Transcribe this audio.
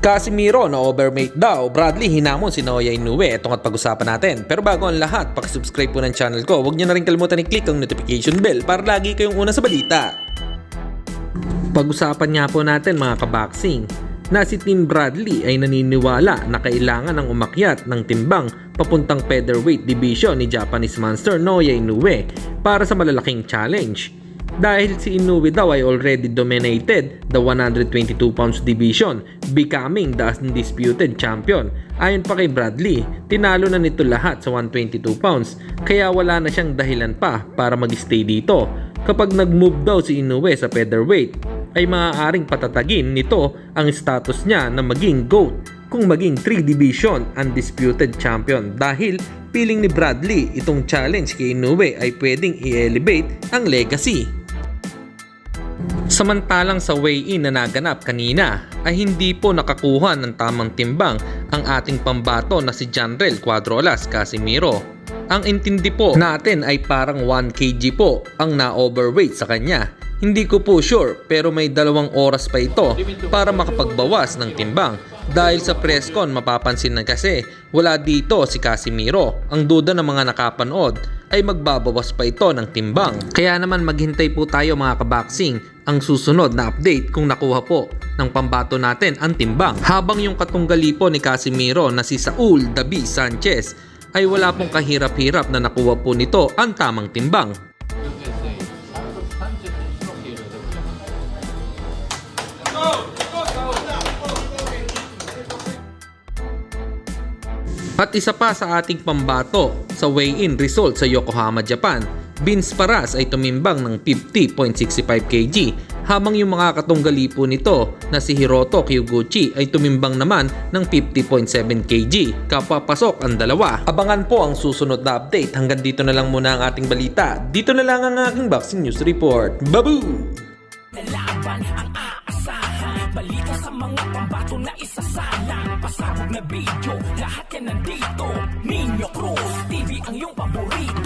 Casimiro na overweight daw, Bradley hinamon si Naoya Inoue. Itong at pag-usapan natin. Pero bago ang lahat, pakisubscribe po ng channel ko. Huwag niyo na rin kalimutan i-click ang notification bell para lagi kayong una sa balita. Pag-usapan nga po natin mga kaboxing na si Team Bradley ay naniniwala na kailangan ng umakyat ng timbang papuntang featherweight division ni Japanese monster Naoya Inoue para sa malalaking challenge. Dahil si Inoue daw ay already dominated the 122 pounds division, becoming the undisputed champion. Ayon pa kay Bradley, tinalo na nito lahat sa 122 pounds kaya wala na siyang dahilan pa para mag-stay dito. Kapag nag-move daw si Inoue sa featherweight, ay maaaring patatagin nito ang status niya na maging GOAT kung maging 3 division undisputed champion dahil feeling ni Bradley itong challenge kay Inoue ay pwedeng i-elevate ang legacy. Samantalang sa weigh-in na naganap kanina ay hindi po nakakuha ng tamang timbang ang ating pambato na si Janrel Cuadrolas Casimiro. Ang intindi po natin ay parang 1 kg po ang na-overweight sa kanya. Hindi ko po sure pero may 2 oras pa ito para makapagbawas ng timbang. Dahil sa presscon mapapansin na kasi wala dito si Casimiro. Ang duda ng mga nakapanood ay magbabawas pa ito ng timbang. Kaya naman maghintay po tayo mga kaboxing ang susunod na update kung nakuha po ng pambato natin ang timbang. Habang yung katunggali po ni Casimiro na si Saul Dabi Sanchez ay wala pong kahirap-hirap na nakuha po nito ang tamang timbang. At isa pa sa ating pambato sa weigh-in result sa Yokohama, Japan, Vince Paras ay tumimbang ng 50.65 kg habang yung mga katunggali po nito na si Hiroto Kyoguchi ay tumimbang naman ng 50.7 kg. Kapapasok ang dalawa. Abangan po ang susunod na update. Hanggang dito na lang muna ang ating balita. Dito na lang ang aking boxing news report. Babu! Laban ang aasahan, balita sa mga pambato na isasalang, pasabog na video, lahat yan nandito. Nino Cruz TV ang iyong paborito.